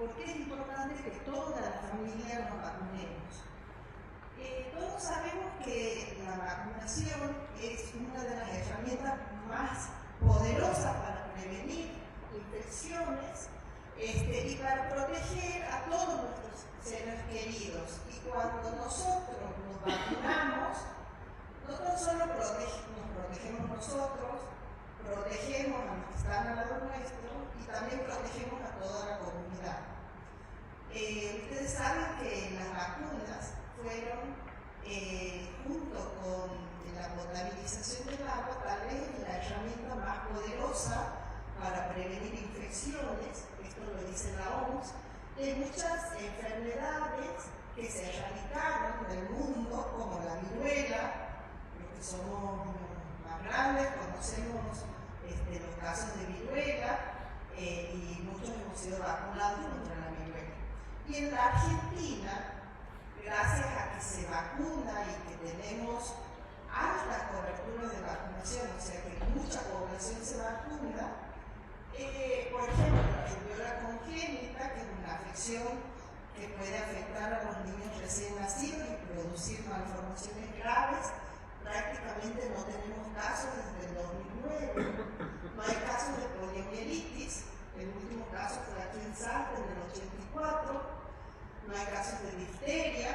¿por qué es importante que toda la familia nos vacunemos? Todos sabemos que la vacunación es una de las herramientas más poderosas para prevenir infecciones y para proteger a todos nuestros seres queridos. Y cuando nosotros nos vacunamos, no tan solo nos protegemos nosotros, protegemos a los que están al lado nuestro y también protegemos a toda la comunidad. Ustedes saben que las vacunas fueron, junto con la potabilización del agua, tal vez la herramienta más poderosa para prevenir infecciones, esto lo dice la OMS, de muchas enfermedades que se erradicaron del mundo, como la viruela. Los que somos más grandes conocemos los casos de viruela y muchos hemos sido vacunados contra la viruela. Y en la Argentina, gracias a que se vacuna y que tenemos alta cobertura de vacunación, o sea que mucha población se vacuna, por ejemplo, la rubiola congénita, que es una afección que puede afectar a los niños recién nacidos y producir malformaciones graves, prácticamente no tenemos casos desde el 2009. No hay casos de poliomielitis, el último caso fue aquí en Salta en el 84. No hay casos de difteria,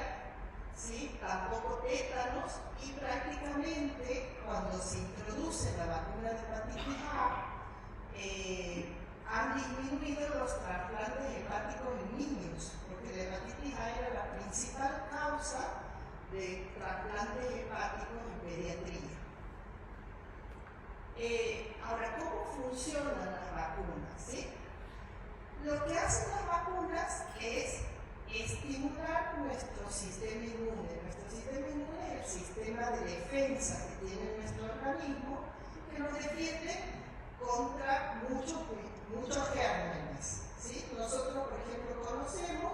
¿sí? Tampoco tétanos, y prácticamente cuando se introduce la vacuna de hepatitis A, han disminuido los trasplantes hepáticos en niños, porque la hepatitis A era la principal causa de trasplantes hepáticos en pediatría. Ahora, ¿cómo funcionan las vacunas? ¿Sí? Lo que hacen las vacunas es estimular nuestro sistema inmune. Nuestro sistema inmune es el sistema de defensa que tiene nuestro organismo, que nos defiende contra muchos gérmenes. ¿Sí? Nosotros, por ejemplo, conocemos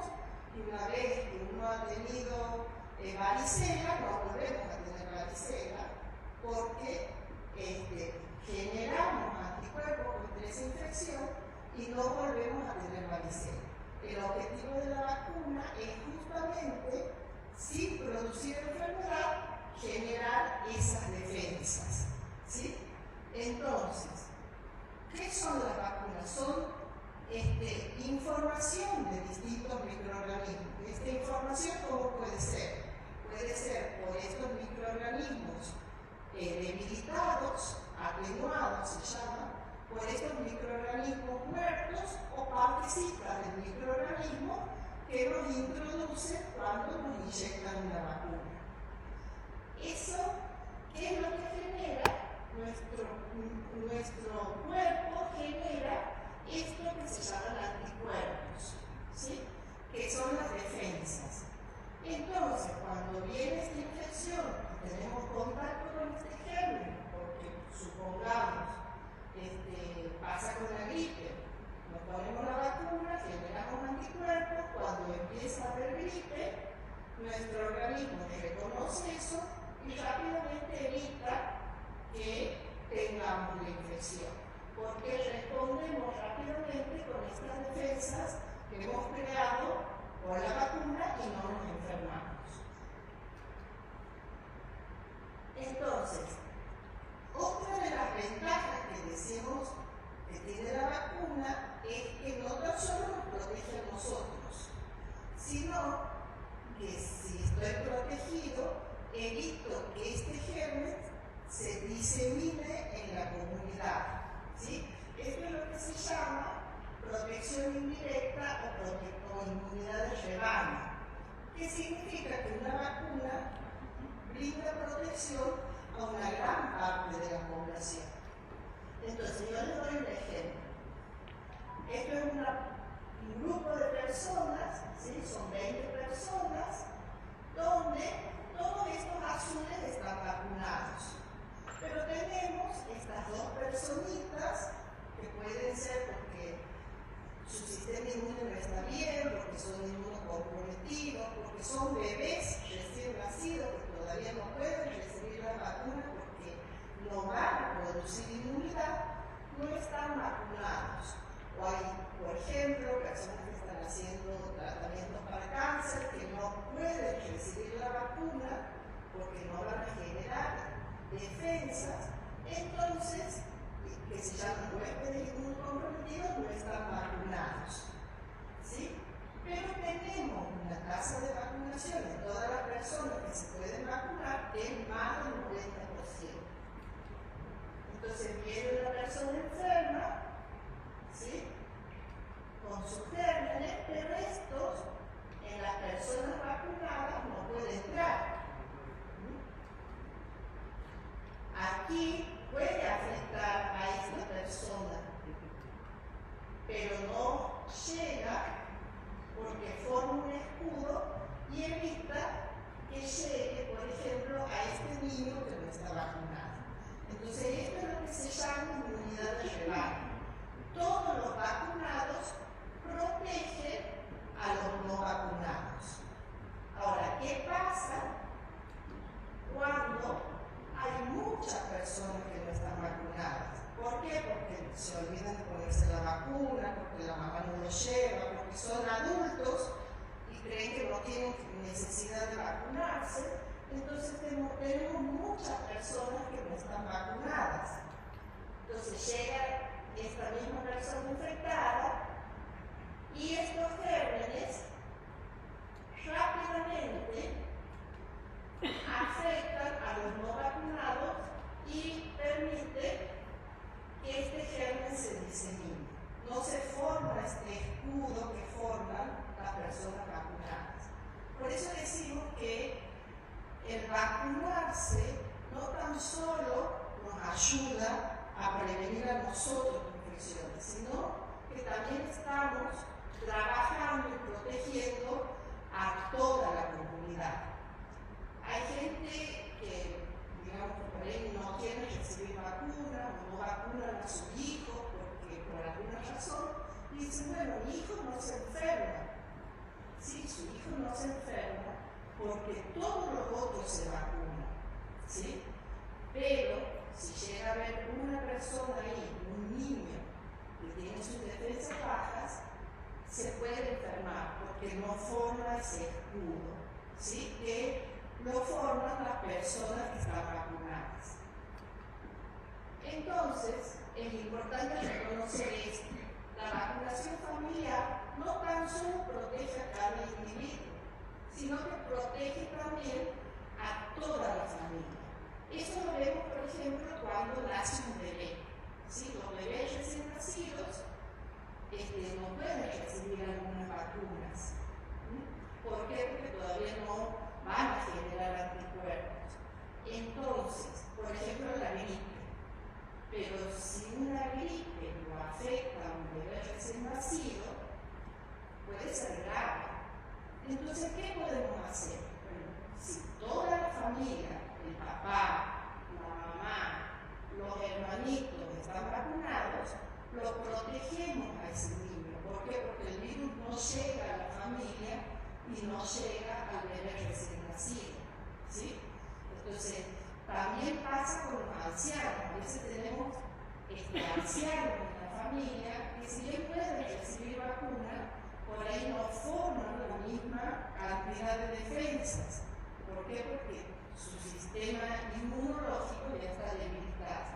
que una vez que uno ha tenido varicela, no volvemos a tener varicela, porque generamos anticuerpos contra esa infección y no volvemos a tener varicela. El objetivo de la vacuna es justamente, sin producir enfermedad, generar esas defensas. ¿Sí? Entonces, ¿qué son las vacunas? Son información de distintos microorganismos. Esta información, ¿cómo puede ser? Puede ser por estos microorganismos debilitados, atenuados se llama, por estos microorganismos muertos o partecitas del microorganismo que nos introducen cuando nos inyectan una vacuna. Eso, ¿qué es lo que genera? Nuestro cuerpo genera esto que se llaman anticuerpos, ¿sí? Que son las defensas. Entonces, cuando viene esta infección y tenemos contacto con este germen, porque supongamos pasa con la gripe, nos ponemos la vacuna, generamos anticuerpos, cuando empieza a haber gripe, nuestro organismo reconoce eso y rápidamente evita que tengamos la infección, porque respondemos rápidamente con estas defensas que hemos creado con la vacuna y no nos enfermamos. Entonces, otra de las ventajas que decimos que tiene la vacuna es que no tan solo nos protege a nosotros, sino que si estoy protegido, evito que este germen se disemine en la comunidad. ¿Sí? Esto es lo que se llama protección indirecta o inmunidad de rebaño, que significa que una vacuna brinda protección a una gran parte de la población. Entonces, yo les doy un ejemplo. Esto es un grupo de personas, ¿sí? Son 20 personas, donde todos estos azules están vacunados. Pero tenemos estas dos personitas que pueden ser porque su sistema inmune no está bien, porque son inmunocomprometidos, porque son bebés recién nacidos que todavía no pueden recibir la vacuna porque no van a producir inmunidad, no están vacunados. O hay por ejemplo, personas que están haciendo tratamientos para cáncer, que no pueden recibir la vacuna porque no van a generar defensas, entonces, que se llaman huéspedes inmunocomprometidos, no están vacunados. ¿Sí? Pero tenemos una tasa de vacunación de todas las personas que se pueden vacunar en más del 90%. Entonces viene una persona enferma, ¿sí?, con sus gérmenes, pero estos en las personas vacunadas no pueden entrar. Aquí puede afectar a esta persona, pero no llega porque forma un escudo y evita que llegue, por ejemplo, a este niño que no está vacunado. Entonces, esto es lo que se llama inmunidad de rebaño. Todos los vacunados protegen a los no vacunados. Ahora, ¿qué pasa cuando hay muchas personas que no están vacunadas? ¿Por qué? Porque se olvidan de ponerse la vacuna, porque la mamá no lo lleva, porque son adultos y creen que no tienen necesidad de vacunarse. Entonces tenemos muchas personas que no están vacunadas. Entonces llega esta misma persona infectada y estos gérmenes rápidamente afectan a los no vacunados y permite que este germen se disemine. No se forma este escudo que forman las personas vacunadas. Por eso decimos que el vacunarse no tan solo nos ayuda a prevenir a nosotros infecciones, sino que también estamos trabajando y protegiendo a toda la comunidad. Hay gente que, digamos, que por ahí no quiere recibir vacuna o no vacunan a sus hijos porque por alguna razón dicen, bueno, mi hijo no se enferma. Sí, su hijo no se enferma porque todos los otros se vacunan, ¿sí? Pero si llega a haber una persona ahí, un niño, que tiene sus defensas bajas, se puede enfermar porque no forma ese escudo, ¿sí?, que lo forman las personas que están vacunadas. Entonces, es importante reconocer esto. La vacunación familiar no tan solo protege a cada individuo, sino que protege también a toda la familia. Eso lo vemos, por ejemplo, cuando nace un bebé. ¿Sí? Los bebés recién nacidos no pueden recibir algunas vacunas. ¿Por qué? Porque todavía no van a generar anticuerpos. Entonces, por ejemplo, la gripe. Pero si una gripe lo afecta a un bebé recién nacido, puede ser grave. Entonces, ¿qué podemos hacer? Bueno, si toda la familia, el papá, la mamá, los hermanitos están vacunados, lo protegemos a ese niño. ¿Por qué? Porque el virus no llega a la familia y no llega al bebé recién nacido. ¿Sí? Entonces, también pasa con los ancianos. A veces tenemos ancianos en la familia que si bien pueden recibir vacuna, por ahí no forman la misma cantidad de defensas. ¿Por qué? Porque su sistema inmunológico ya está debilitado.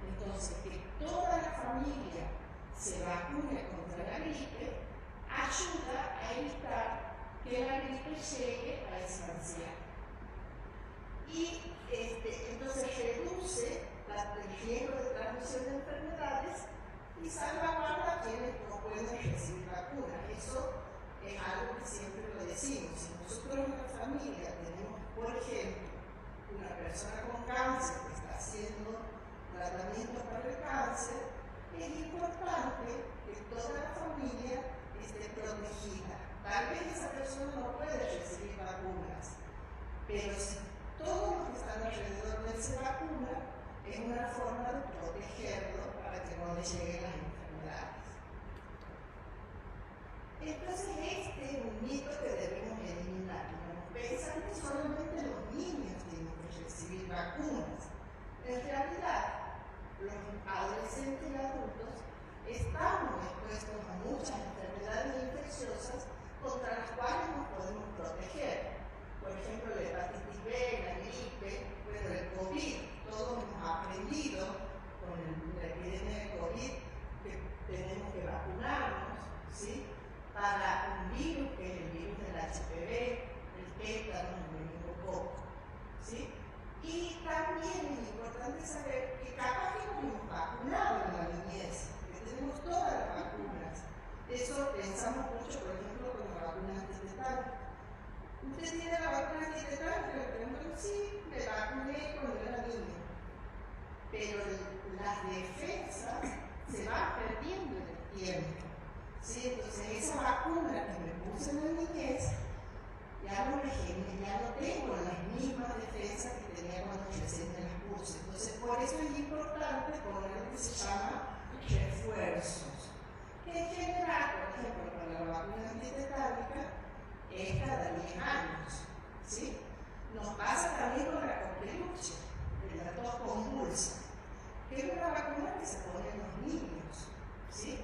Entonces, que toda la familia se vacune contra la gripe ayuda a evitar que la gripe llegue a ese anciano. Y entonces reduce el riesgo de transmisión de enfermedades y salvaguarda a quienes no pueden recibir vacuna. Eso es algo que siempre lo decimos. Si nosotros en la familia tenemos, por ejemplo, una persona con cáncer que está haciendo tratamiento para el cáncer, es importante que toda la familia esté protegida. Tal vez esa persona no puede recibir vacunas, pero si todos los que están alrededor de él se vacunan, es una forma de protegerlo para que no le lleguen las enfermedades. Entonces, este es un mito que debemos eliminar. Pensar que solamente los niños tienen que recibir vacunas. En realidad, los adolescentes y adultos estamos expuestos a muchas enfermedades infecciosas contra las cuales nos podemos proteger. Por ejemplo, la hepatitis B, la gripe, bueno, el COVID, todos hemos aprendido con la epidemia de COVID que tenemos que vacunarnos, ¿sí? Para un virus que es el virus del HPV, el tétano, el meningococo, ¿sí? Y también es importante saber que capaz que nos hemos vacunado en la niñez, que tenemos todas las vacunas. Eso pensamos mucho, por ejemplo, con la vacuna antitetánica. ¿Usted tiene la vacuna antitetánica? Le preguntan, sí, me vacuné cuando era niño. Pero las defensas se van perdiendo en el tiempo. ¿Sí? Entonces, esa vacuna que me puse en la niñez, ya no tengo las mismas defensas que tenía cuando recién me las puse. Entonces, por eso es importante poner lo que se llama refuerzos. Que en general, por ejemplo, para la vacuna antitetánica, es cada 10 años. ¿Sí? Nos pasa también con la coqueluche, la tos convulsa, que es una vacuna que se pone en los niños. ¿Sí?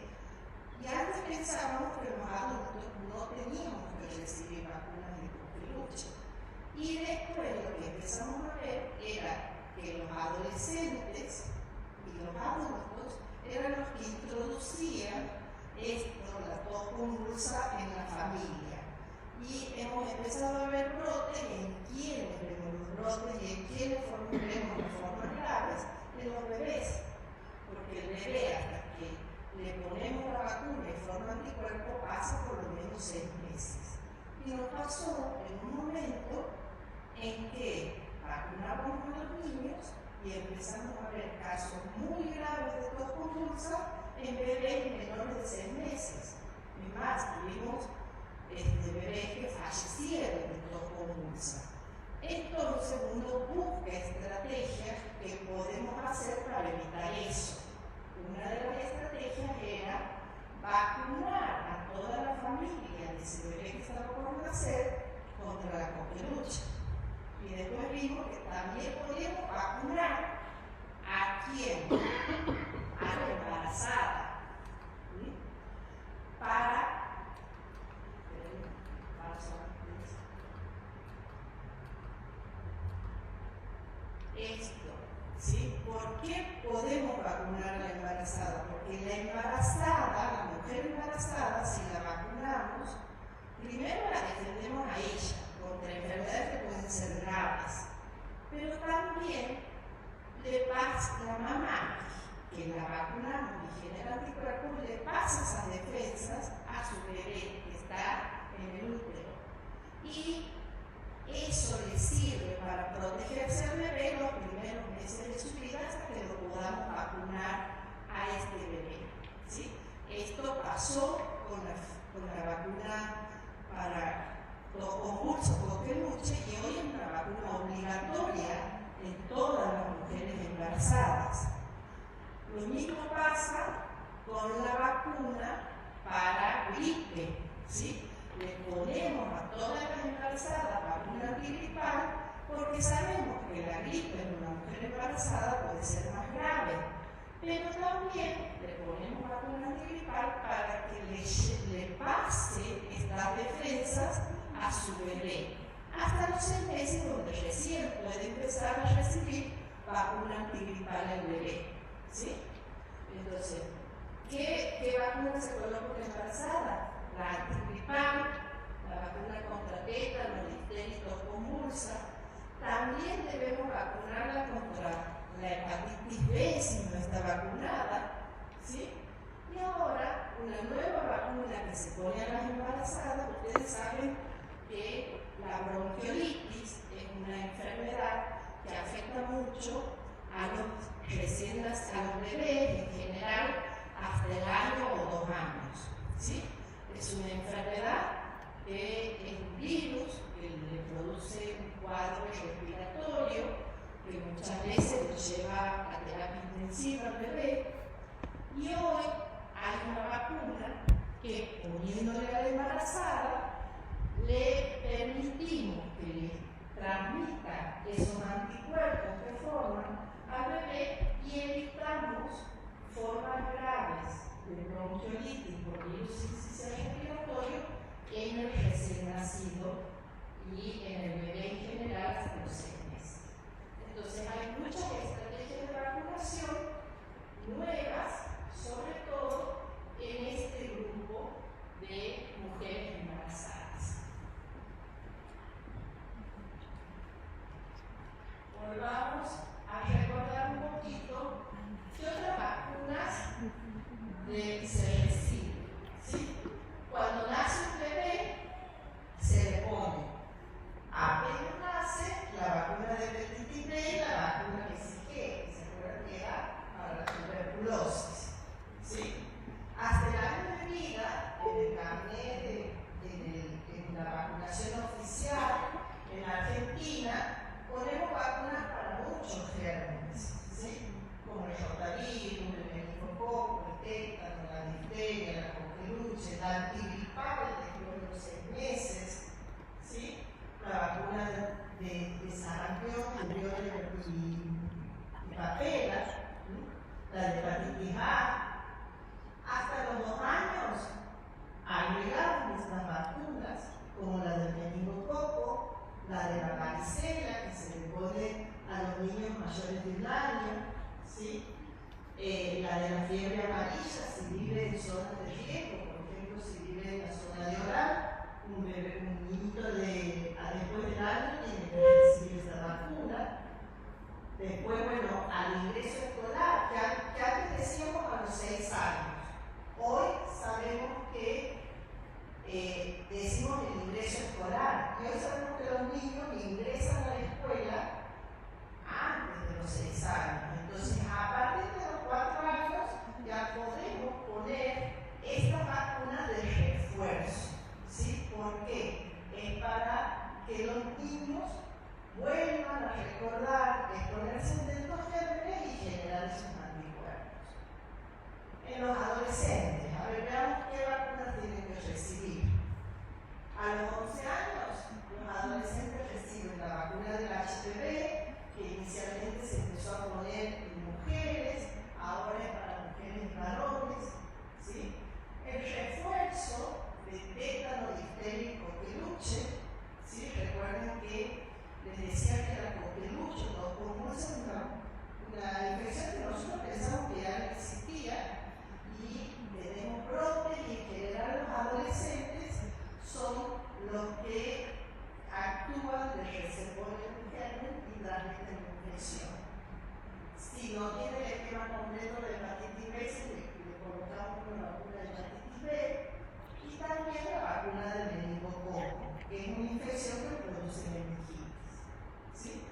Y antes pensábamos que los adultos no teníamos que recibir vacunas de coqueluche. Y después lo que empezamos a ver era que los adolescentes y los adultos eran los que introducían la tos convulsa en la familia. Y hemos empezado a ver brotes en quienes vemos los brotes y en quienes vemos las formas graves en los bebés. Porque el bebé, hasta que le ponemos la vacuna y forma anticuerpo, pasa por lo menos 6 meses. Y nos pasó en un momento en que vacunábamos a los niños y empezamos a ver casos muy graves de tos convulsa en bebés menores de 6 meses. Es más, tuvimos bebés que fallecieron de tos convulsa. Entonces uno busca estrategias que podemos hacer para evitar eso. Una de las estrategias era vacunar a toda la familia de ese bebé que estaba por nacer contra la coqueluche. Y después vimos que también podíamos vacunar a quién, a la embarazada, ¿sí? Para esto, ¿sí? ¿Por qué podemos vacunar a la embarazada? Porque la embarazada, la mujer embarazada, si la vacunamos, primero la defendemos a ella contra enfermedades que pueden ser graves, pero también le pasa a la mamá, que la vacunamos y genera anticuerpos, le pasa esas defensas a su bebé que está en el útero. Y eso le sirve para protegerse al bebé los primeros meses de su vida hasta que lo podamos vacunar a este bebé. ¿Sí? Esto pasó con la vacuna para los convulsos coqueluche y hoy es una vacuna obligatoria en todas las mujeres embarazadas. Lo mismo pasa con la vacuna para gripe. ¿Sí? Le ponemos a todas las embarazadas vacuna antigripal porque sabemos que la gripe en una mujer embarazada puede ser más grave, pero también le ponemos vacuna antigripal para que le pase estas defensas a su bebé hasta los 6 meses, donde recién puede empezar a recibir vacuna antigripal el bebé. ¿Sí? Entonces, ¿qué vacuna se coloca en la embarazada? La antigripal, la vacuna contra tétano, difteria y tos convulsa. También debemos vacunarla contra la hepatitis B si no está vacunada. ¿Sí? Y ahora, una nueva vacuna que se pone a las embarazadas. Ustedes saben que la bronquiolitis es una enfermedad que afecta mucho a los bebés en general hasta el año o 2 años. ¿Sí? Es una enfermedad que es un virus que en Argentina ponemos vacunas para muchos gérmenes, ¿sí? Como el rotavirus, el meningococo, el tétano, la difteria, la coqueluche, la antigripal después de los 6 meses, ¿sí? La vacuna de sarampión, y papera, la de hepatitis A. Hasta los 2 años agregamos estas vacunas, como la del meningococo, la de la varicela, que se le pone a los niños mayores de 1 año, ¿sí? La de la fiebre amarilla, si vive en zonas de riesgo, por ejemplo, si vive en la zona de Orán, un niñito después del año tiene que recibir esta vacuna. Después, bueno, al ingreso escolar, que antes decíamos a los 6 años. Hoy sabemos que decimos el ingreso escolar, y hoy sabemos que los niños ingresan a la escuela antes de los 6 años. Entonces, a partir de los 4 años, ya podemos poner esta vacuna de refuerzo. ¿Sí? ¿Por qué? Es para que los niños vuelvan a recordar, exponerse ante estos gérmenes y generar esos anticuerpos. En los adolescentes, a ver, veamos qué vacunas tienen que recibir. A los 11 años, los adolescentes reciben la vacuna del HPV, que inicialmente se empezó a poner en mujeres, ahora es para mujeres y varones, ¿sí? El refuerzo de tétano, difteria y coqueluche, ¿sí? Recuerden que les decía que la coqueluche, los pulmones, es una infección que nosotros pensamos que ya no existía, y tenemos brotes, y en general los adolescentes son los que actúan de reservorio de germen y transmiten la infección. Si no tiene el esquema completo de hepatitis B, le colocamos una vacuna de hepatitis B, y también la vacuna del meningococo, que es una infección que produce meningitis. ¿Sí?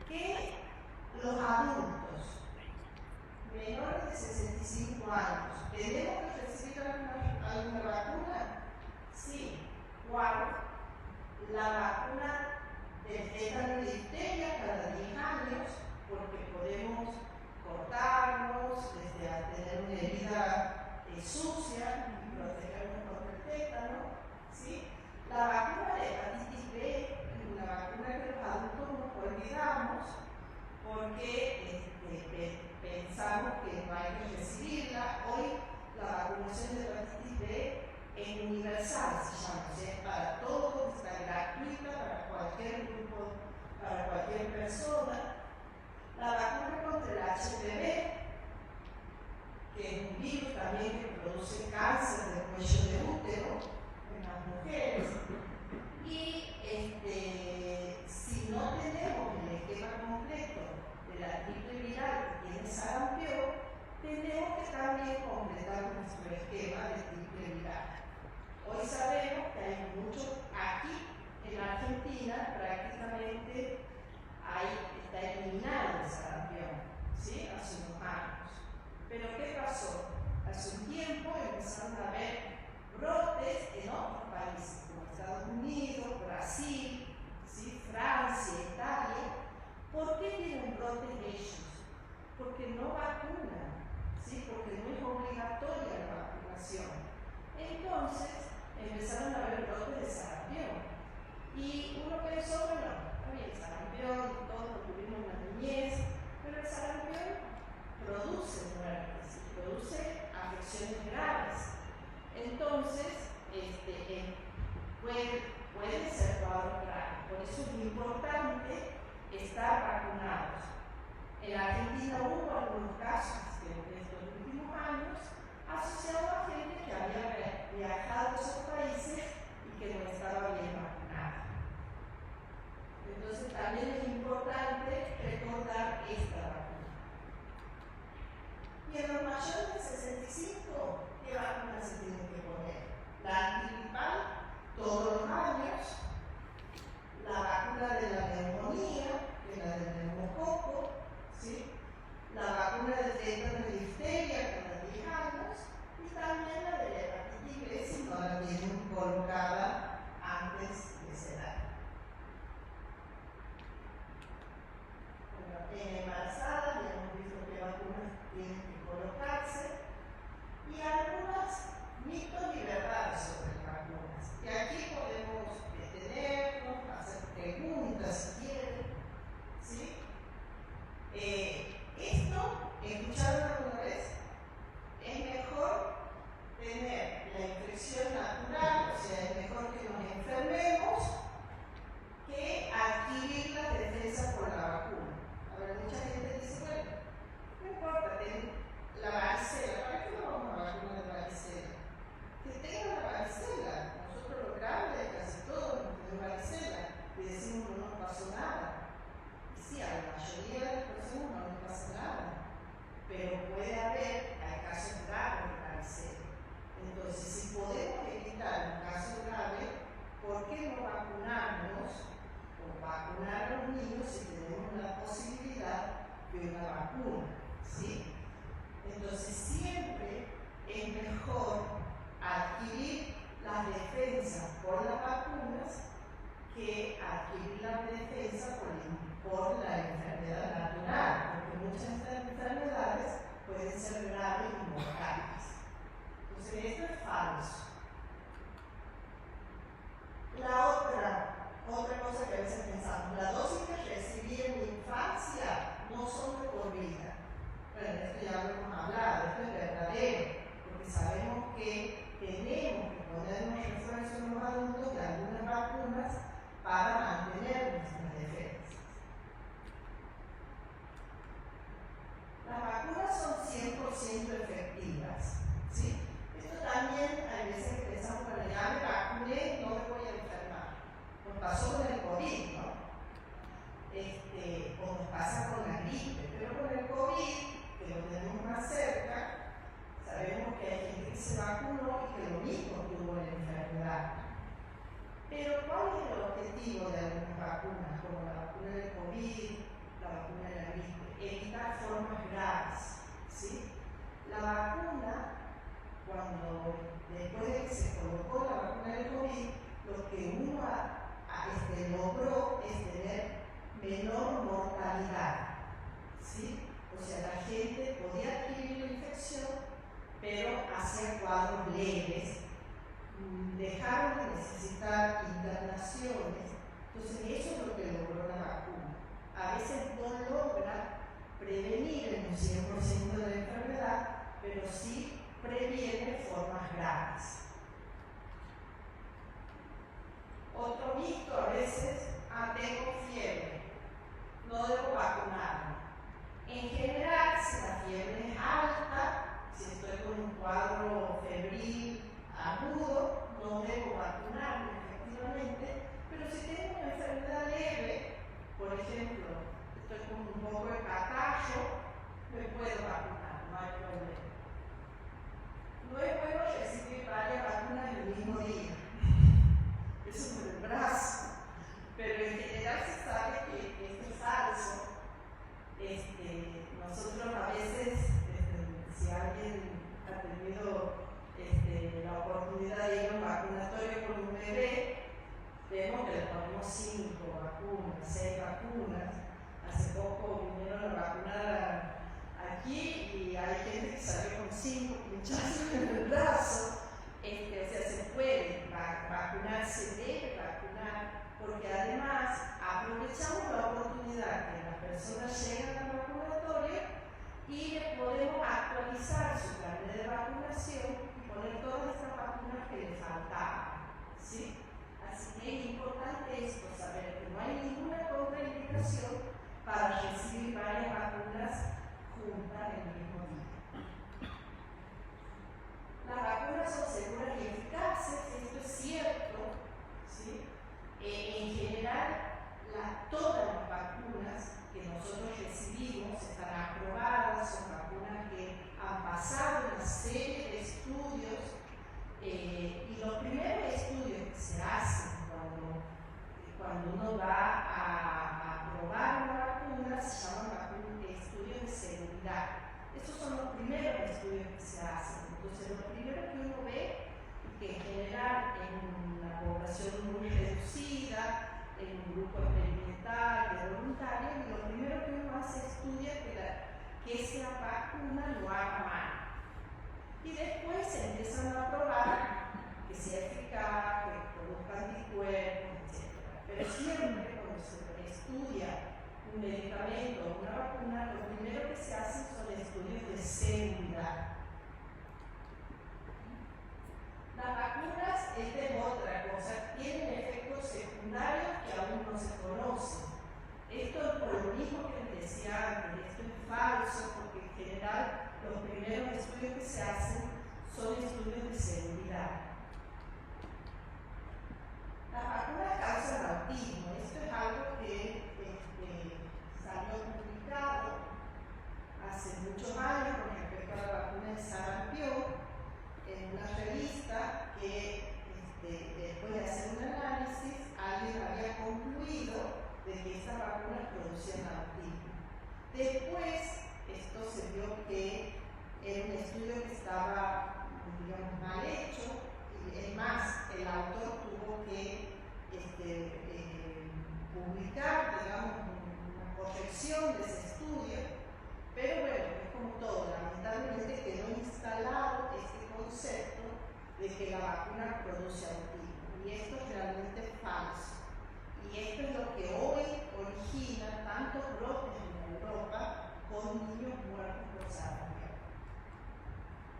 Que los adultos menores de 65 años, ¿tenemos que recibir alguna vacuna? Sí. ¿Cuál? La vacuna del tétano y difteria cada 10 años, porque podemos cortarnos, tener una herida sucia y protegernos contra el tétano, ¿sí? La vacuna de hepatitis B, una vacuna que los adultos nos olvidamos porque pensamos que no hay que recibirla. Hoy la vacunación de hepatitis B es universal, se llama, o sea, es para todos, está gratuita para cualquier grupo, para cualquier persona. La vacuna contra el HPV, que es un virus también que produce cáncer del cuello de útero en las mujeres. Y si no tenemos el esquema completo de la gripe viral que tiene sarampión, tenemos que también completar nuestro esquema de gripe viral. Hoy sabemos que hay mucho, aquí en Argentina prácticamente está eliminado el sarampión, ¿sí? Hace unos años. Pero ¿qué pasó? Hace un tiempo empezaron a haber brotes en otros países, como Estados Unidos, Brasil, ¿sí? Francia, Italia. ¿Por qué tienen brotes ellos? Porque no vacunan, ¿sí? Porque no es obligatoria la vacunación. Entonces empezaron a haber brotes de sarampión. Y uno pensó, bueno, está bien, sarampión, todos lo tuvimos en la niñez, pero el sarampión produce muertes, produce afecciones graves. Entonces, pueden ser cuadros graves. Por eso es importante estar vacunados. En Argentina hubo algunos casos de estos últimos años asociados a gente que había viajado a esos países y que no estaba bien vacunada. Entonces también es importante recordar esta vacuna. Y en los mayores de 65, ¿qué vacuna se tienen que poner? La antigripal todos los años, COVID, ¿no? O nos pasa con la gripe, pero con el COVID, que lo tenemos más cerca, sabemos que hay gente que se vacunó y que lo mismo tuvo la enfermedad. Pero ¿cuál es el objetivo de algunas vacunas, como la vacuna del COVID, la vacuna de la gripe? Evitar formas graves, ¿sí? La vacuna, después de que se colocó la vacuna del COVID, lo que uno logró es tener menor mortalidad, ¿sí? O sea, la gente podía adquirir la infección, pero hacía cuadros leves, dejaron de necesitar internaciones. Entonces eso es lo que logró la vacuna. A veces no logra prevenir en un 100% de la enfermedad, pero sí previene formas graves. Otro mito a veces, tengo fiebre, no debo vacunarme. En general, si la fiebre es alta, si estoy con un cuadro febril agudo, no debo vacunarme efectivamente, pero si tengo una enfermedad leve, por ejemplo, estoy con un poco de catarro, me puedo vacunar, no hay problema. No es bueno recibir varias vacunas en el mismo día, eso por el brazo, pero en general se sabe que esto es falso. Nosotros a veces, si alguien ha tenido la oportunidad de ir a un vacunatorio con un bebé, vemos que le ponemos 5 vacunas, 6 vacunas. Hace poco vinieron a vacunar aquí y hay gente que salió con 5 pinchazos en el brazo. O sea, se puede vacunar, se debe vacunar, porque además aprovechamos la oportunidad que las personas llegan al vacunatorio y les podemos actualizar su carnet de vacunación y poner todas estas vacunas que les faltaban, ¿sí? Así que es importante esto, saber que no hay ninguna contraindicación para recibir varias vacunas juntas en el mismo día. Las vacunas son seguras y eficaces, esto es cierto, ¿sí? En general, todas las vacunas que nosotros recibimos están aprobadas, son vacunas que han pasado una serie de estudios, y los primeros estudios que se hacen cuando uno va a probar una vacuna se llaman estudios de seguridad. Estos son los primeros estudios que se hacen. Entonces, lo primero que uno ve, que en general en una población muy reducida, en un grupo experimental de voluntarios, y lo primero que uno hace es estudiar que esa vacuna lo haga mal. Y después se empiezan a probar que sea eficaz, que produzca anticuerpos, etc. Pero siempre cuando se estudia un medicamento o una vacuna, lo primero que se hacen son estudios de seguridad. Las vacunas, esta es otra cosa, tienen efectos secundarios que aún no se conocen. Esto es por lo mismo que les decía antes, esto es falso, porque en general los primeros estudios que se hacen son estudios de seguridad. Las vacunas causan autismo, esto es algo que salió publicado hace muchos años con respecto a la vacuna de sarampión, en una revista que después de hacer un análisis alguien había concluido de que estas vacunas producían autismo. Después esto se vio que era un estudio que estaba, digamos, mal hecho, y es más, el autor tuvo que publicar, digamos, una corrección de ese estudio, pero bueno, es como todo, lamentablemente quedó instalado este concepto de que la vacuna produce autismo, y esto es realmente falso. Y esto es lo que hoy origina tantos brotes en Europa con niños muertos por sarampión.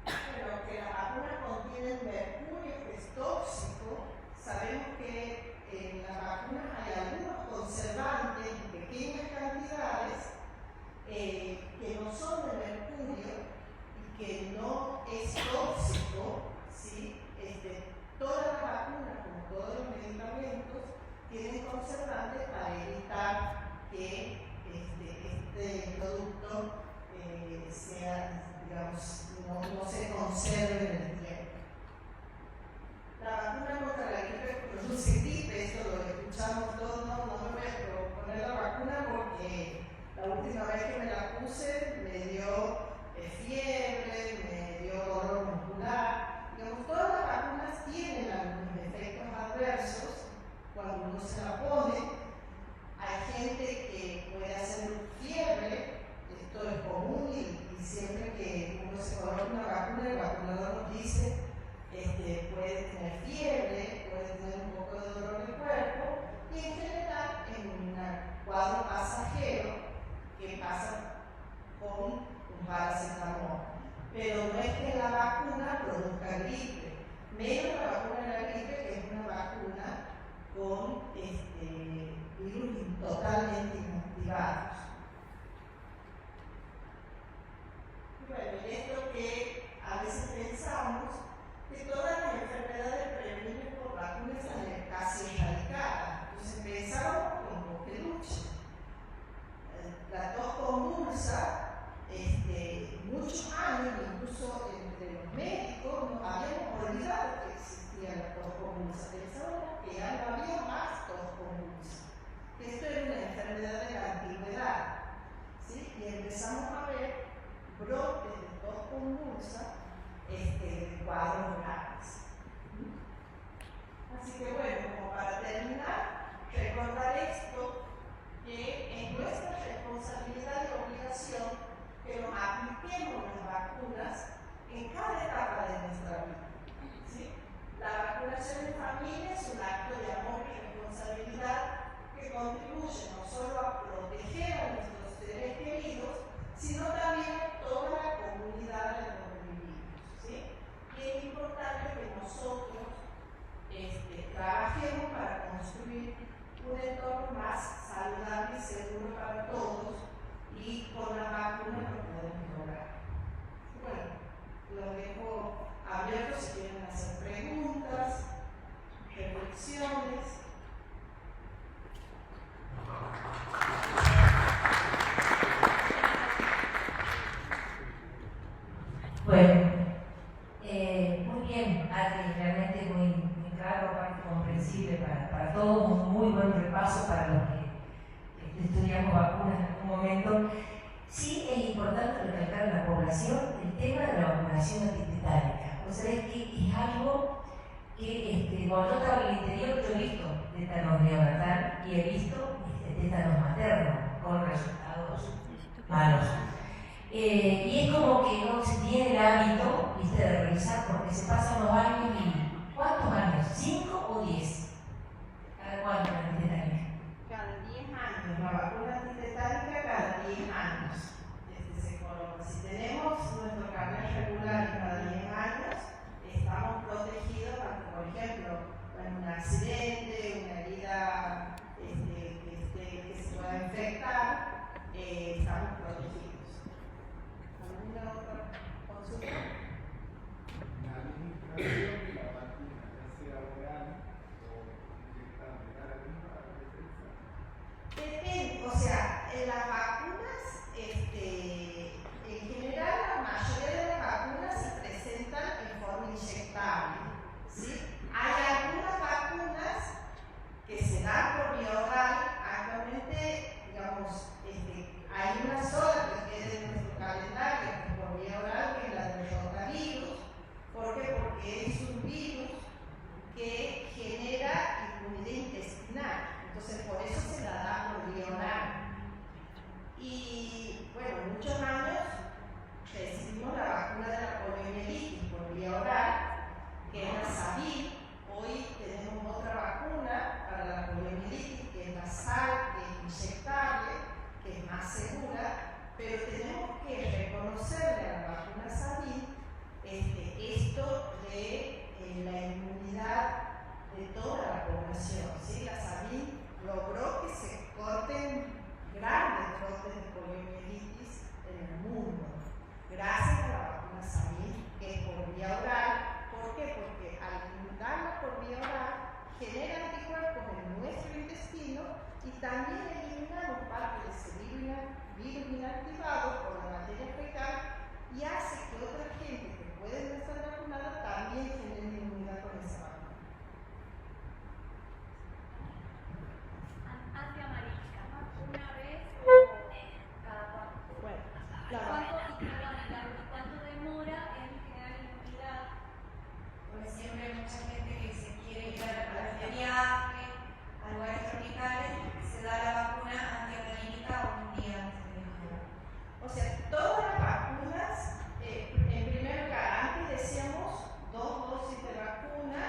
Bueno, que las vacunas contienen mercurio, que es tóxico, sabemos que en las conservantes para evitar que este producto sea, digamos, no se conserve en el tiempo. La vacuna contra la gripe produce gripe, esto lo escuchamos todos, no me voy a poner la vacuna porque la última vez que me la puse me dio fiebre, me dio dolor muscular. Digamos, todas las vacunas tienen algunos efectos adversos cuando uno se la pone. Hay gente que puede hacer fiebre, esto es común y siempre que uno se coloca una vacuna, el vacunador nos dice puede tener fiebre, puede tener un poco de dolor de cuerpo y en general en un cuadro pasajero que pasa con un paracetamol. Pero no es que la vacuna produzca gripe, menos la vacuna de la gripe, que es una vacuna con virus totalmente inactivados. Bueno, y esto que a veces pensamos que todas las enfermedades prevenibles por vacunas están casi erradicadas. Entonces empezamos con coqueluche. La tos convulsa, muchos años, incluso entre los médicos, nos habíamos olvidado que existía la tos convulsa. Pensábamos que ya no había más tos convulsa. Esto era una enfermedad de la antigüedad, ¿sí? Y empezamos a ver brotes de tos convulsa de cuadros graves. Así que bueno, como para terminar, recordar esto, que es nuestra responsabilidad y obligación que nos apliquemos las vacunas en cada etapa de nuestra vida. ¿Sí? La vacunación en familia es un acto de amor y responsabilidad que contribuye no solo a proteger a nuestros seres queridos, sino también a toda la comunidad en la que vivimos. ¿Sí? Y es importante que nosotros trabajemos para construir un entorno más saludable y seguro para todos, y con la vacuna lo podemos lograr. Bueno, lo dejo abierto si quieren hacer preguntas, reflexiones. Bueno, muy bien, Adri, realmente muy claro, comprensible para todos, un muy buen repaso para los que estudiamos vacunas en algún momento. Sí es importante recalcar a la población el tema de la vacunación antitetánica. O sea, es que es algo que cuando yo estaba en el interior yo he visto tétanos neonatal y he visto tétanos maternos con resultados malos. Y es como que no se tiene el hábito, ¿viste?, de revisar, porque se pasan los años y ¿cuántos años? ¿5 o 10? ¿Cada cuánto la antitetánica? Cada 10 años, la vacuna antitetánica cada 10 años se coloca. Si tenemos nuestro carnet regular y cada 10 años, estamos protegidos ante, por ejemplo, un accidente, una herida que se pueda infectar, estamos protegidos. ¿Alguna otra consulta? La administración de la vacuna, ya sea oral o inyectable, ¿da la misma defensa? Depende, o sea, en las vacunas, en general la mayoría de las vacunas se presentan en forma inyectable, ¿sí? Hay algunas vacunas que se dan por vía oral. Actualmente, digamos, hay una sola que queda en nuestro calendario, que es por vía oral, que es la del rotavirus. ¿Por qué? Porque es un virus que genera inmunidad intestinal. Entonces, por eso se la da por vía oral. Y, bueno, muchos años recibimos la vacuna de la poliomielitis por vía oral, que es la Savir. Hoy tenemos otra vacuna para la poliomielitis, que es la SAL, que es inyectable, que es más segura, pero tenemos que reconocerle a la vacuna Savir esto de la inmunidad de toda la población. ¿Sí? La Savir logró que se corten grandes brotes de poliomielitis en el mundo, gracias a la vacuna Savir, que es por vía oral. ¿Por qué? Porque al inmundarla por vía oral genera anticuerpos en nuestro intestino intestino y también eliminamos parte de ese virus inactivado por la materia fecal y hace que otra gente que puede no estar vacunada también genere inmunidad con esa vacuna. Antiamarilla, una vez o cada cuánto. Bueno, ¿Cuánto demora en generar inmunidad? Porque siempre hay mucha gente que se quiere ir de viaje, a lugares tropicales, se da la vacuna antiamarilla un día antes de viajar. o sea, todas las vacunas, en primer lugar, antes decíamos 2 dosis de vacuna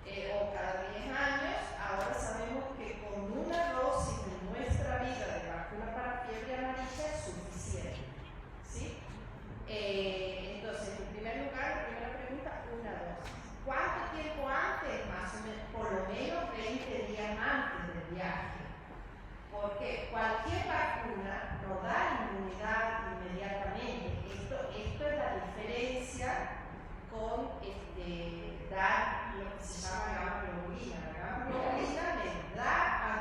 o cada 10 años, ahora sabemos que con una dosis de nuestra vida de vacuna para fiebre amarilla es suficiente. ¿Sí? Entonces, en primer lugar, la primera pregunta, una dosis. ¿Cuánto tiempo antes? Más o menos, por lo menos 20 días antes del viaje. Porque cualquier vacuna no da inmunidad inmediatamente. Esto es la diferencia con dar lo que se llama gamma globulina. La gamma globulina le da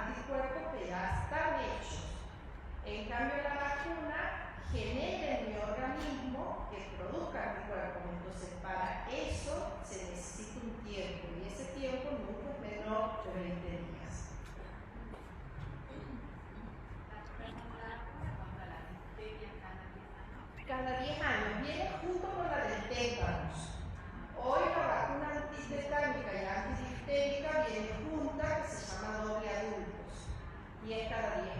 anticuerpos que ya están hechos. En cambio, la vacuna genera en mi organismo que produzca anticuerpos. Entonces, para eso se necesita un tiempo y ese tiempo nunca es menor de 20 días. Cada 10 años, viene junto con la del tétanos. Hoy la vacuna antitetánica y antidifterica viene junta, que se llama doble adultos, y es cada 10